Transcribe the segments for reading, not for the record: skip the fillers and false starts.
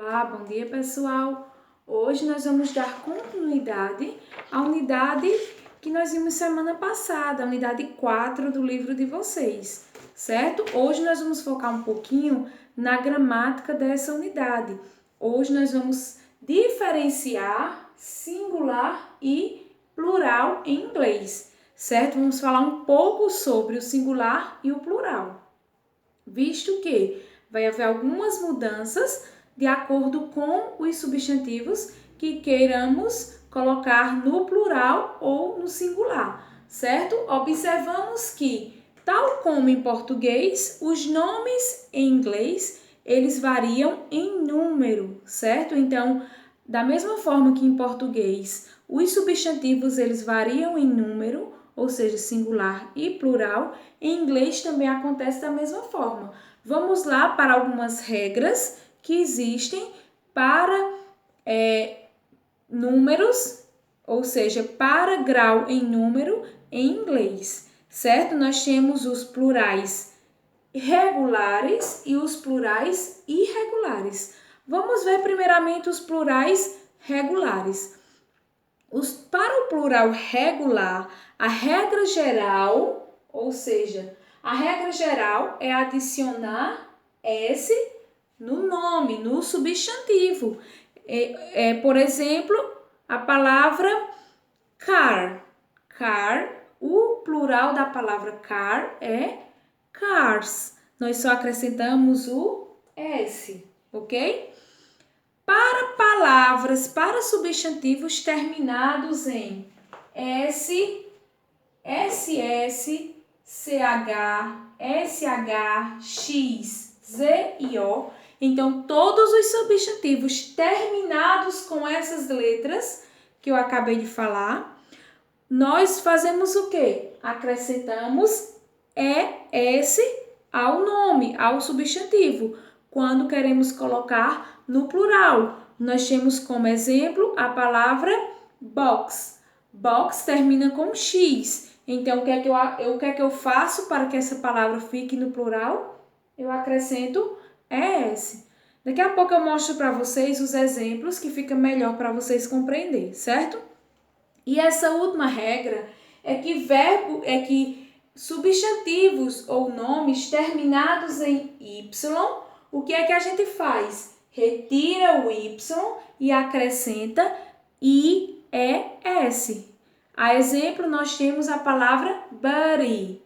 Olá, bom dia pessoal! Hoje nós vamos dar continuidade à unidade que nós vimos semana passada, a unidade 4 do livro de vocês, certo? Hoje nós vamos focar um pouquinho na gramática dessa unidade. Hoje nós vamos diferenciar singular e plural em inglês, certo? Vamos falar um pouco sobre o singular e o plural, visto que vai haver algumas mudanças de acordo com os substantivos que queiramos colocar no plural ou no singular, certo? Observamos que, tal como em português, os nomes em inglês, eles variam em número, certo? Então, da mesma forma que em português, os substantivos eles variam em número, ou seja, singular e plural, em inglês também acontece da mesma forma. Vamos lá para algumas regras que existem para números, ou seja, para grau em número em inglês, certo? Nós temos os plurais regulares e os plurais irregulares. Vamos ver primeiramente os plurais regulares. Para o plural regular, a regra geral, ou seja, a regra geral é adicionar S no nome, no substantivo. Por exemplo, a palavra car. Car, o plural da palavra car é cars. Nós só acrescentamos o S, ok? Para palavras, para substantivos terminados em S, SS, CH, SH, X, Z e O. Então, todos os substantivos terminados com essas letras que eu acabei de falar, nós fazemos o quê? Acrescentamos ES ao nome, ao substantivo, quando queremos colocar no plural. Nós temos como exemplo a palavra box. Box termina com X. Então, o que é que eu faço para que essa palavra fique no plural? Eu acrescento ES. Daqui a pouco eu mostro para vocês os exemplos que fica melhor para vocês compreenderem, certo? E essa última regra é que substantivos ou nomes terminados em Y, o que é que a gente faz? Retira o Y e acrescenta IES. A exemplo, nós temos a palavra body.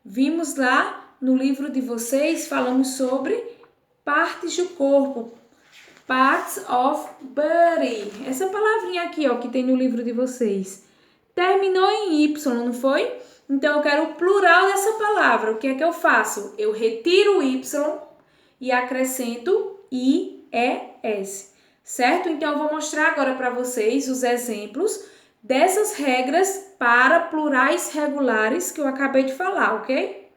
Vimos lá no livro de vocês, falamos sobre partes do corpo, parts of body. Essa palavrinha aqui, ó, que tem no livro de vocês. Terminou em Y, não foi? Então, eu quero o plural dessa palavra. O que é que eu faço? Eu retiro o Y e acrescento IES. Certo? Então, eu vou mostrar agora para vocês os exemplos dessas regras para plurais regulares que eu acabei de falar, ok?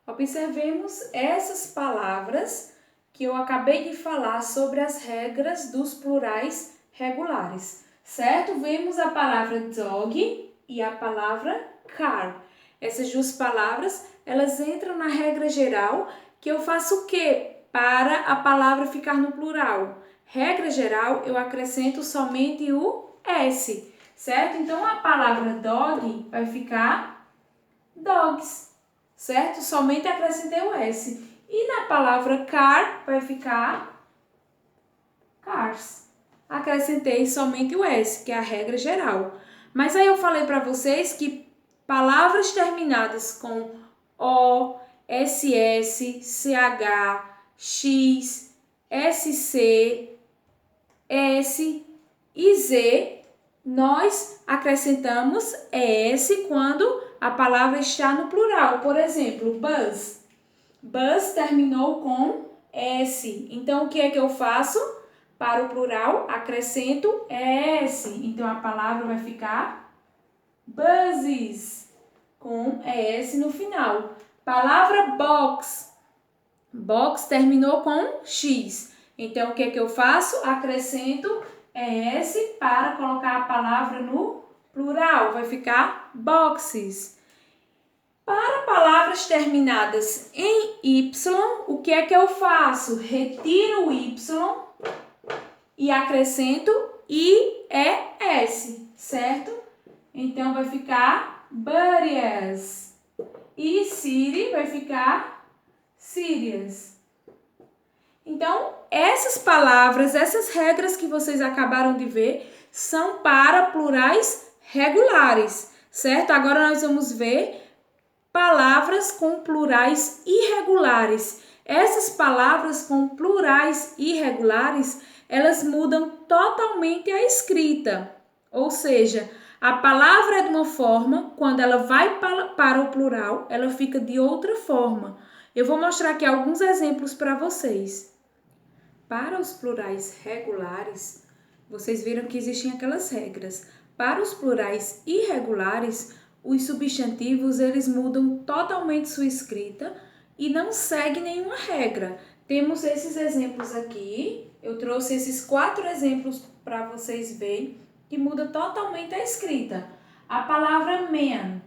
Observemos essas palavras que eu acabei de falar sobre as regras dos plurais regulares, certo? Vemos a palavra dog e a palavra car. Essas duas palavras, elas entram na regra geral que eu faço o quê? Para a palavra ficar no plural. Regra geral, eu acrescento somente o S, certo? Então, a palavra dog vai ficar dogs, certo? Somente acrescentei o S. E na palavra car vai ficar cars. Acrescentei somente o S, que é a regra geral. Mas aí eu falei para vocês que palavras terminadas com O, SS, CH, X, SC, S e Z, nós acrescentamos ES quando a palavra está no plural. Por exemplo, bus. Bus terminou com S. Então, o que é que eu faço? Para o plural, acrescento ES. Então, a palavra vai ficar buses, com ES no final. Palavra box. Box terminou com X. Então, o que é que eu faço? Acrescento ES para colocar a palavra no plural. Vai ficar boxes. Para palavras terminadas em Y, o que é que eu faço? Retiro o Y e acrescento IES, certo? Então, vai ficar buddies. E city vai ficar cities. Então, essas palavras, essas regras que vocês acabaram de ver, são para plurais regulares, certo? Agora nós vamos ver palavras com plurais irregulares. Essas palavras com plurais irregulares, elas mudam totalmente a escrita. Ou seja, a palavra é de uma forma, quando ela vai para o plural, ela fica de outra forma. Eu vou mostrar aqui alguns exemplos para vocês. Para os plurais regulares, vocês viram que existem aquelas regras. Para os plurais irregulares, os substantivos eles mudam totalmente sua escrita e não seguem nenhuma regra. Temos esses exemplos aqui. Eu trouxe esses 4 exemplos para vocês verem que muda totalmente a escrita. A palavra man,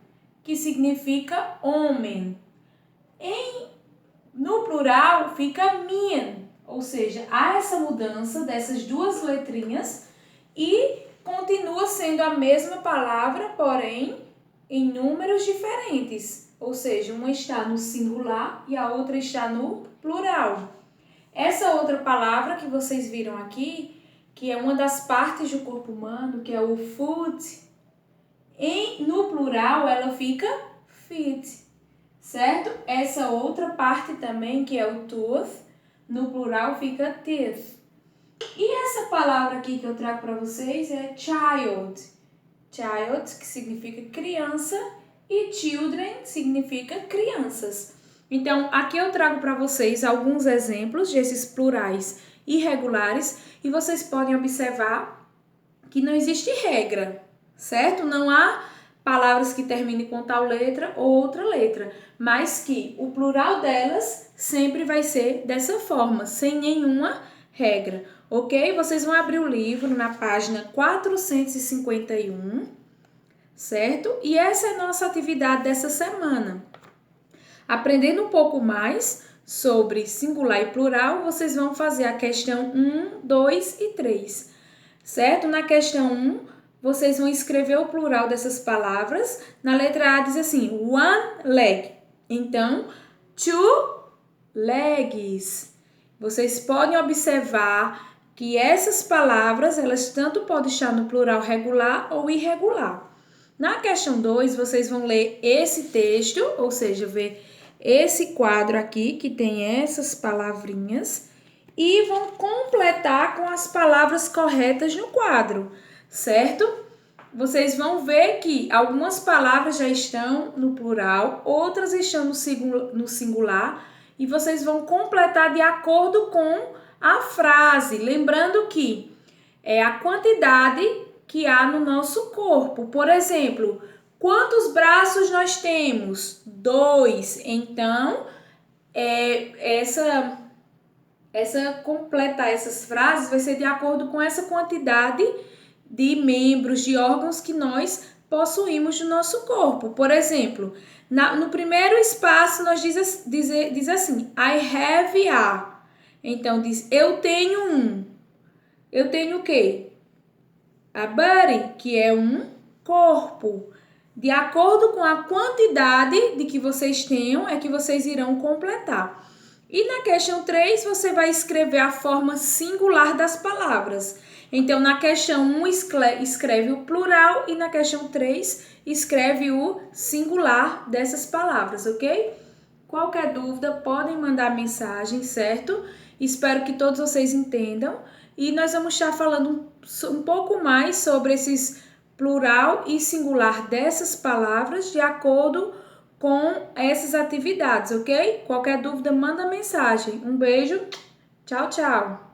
que significa homem. No plural fica men. Ou seja, há essa mudança dessas 2 letrinhas e continua sendo a mesma palavra, porém em números diferentes. Ou seja, uma está no singular e a outra está no plural. Essa outra palavra que vocês viram aqui, que é uma das partes do corpo humano, que é o foot, no plural ela fica feet, certo? Essa outra parte também, que é o tooth, no plural fica teeth. E essa palavra aqui que eu trago para vocês é child. Child, que significa criança, e children significa crianças. Então, aqui eu trago para vocês alguns exemplos desses plurais irregulares e vocês podem observar que não existe regra, certo? Não há palavras que terminem com tal letra ou outra letra, mas que o plural delas sempre vai ser dessa forma, sem nenhuma regra, ok? Vocês vão abrir o livro na página 451, certo? E essa é a nossa atividade dessa semana. Aprendendo um pouco mais sobre singular e plural, vocês vão fazer a questão 1, 2 e 3, certo? Na questão 1, vocês vão escrever o plural dessas palavras. Na letra A diz assim, one leg. Então, two legs. Vocês podem observar que essas palavras, elas tanto podem estar no plural regular ou irregular. Na questão 2, vocês vão ler esse texto, ou seja, ver esse quadro aqui que tem essas palavrinhas e vão completar com as palavras corretas no quadro, certo? Vocês vão ver que algumas palavras já estão no plural, outras estão no singular e vocês vão completar de acordo com a frase, lembrando que é a quantidade que há no nosso corpo. Por exemplo, quantos braços nós temos? 2. Então, completar essas frases vai ser de acordo com essa quantidade de membros, de órgãos que nós possuímos no nosso corpo. Por exemplo, no primeiro espaço nós diz assim, I have a. Então, diz, eu tenho um. Eu tenho o quê? A body, que é um corpo. De acordo com a quantidade de que vocês tenham, é que vocês irão completar. E na questão 3, você vai escrever a forma singular das palavras. Então, na questão 1, escreve o plural e na questão 3, escreve o singular dessas palavras, ok? Qualquer dúvida, podem mandar mensagem, certo? Espero que todos vocês entendam. E nós vamos estar falando um pouco mais sobre esses plural e singular dessas palavras de acordo com essas atividades, ok? Qualquer dúvida, manda mensagem. Um beijo, tchau, tchau!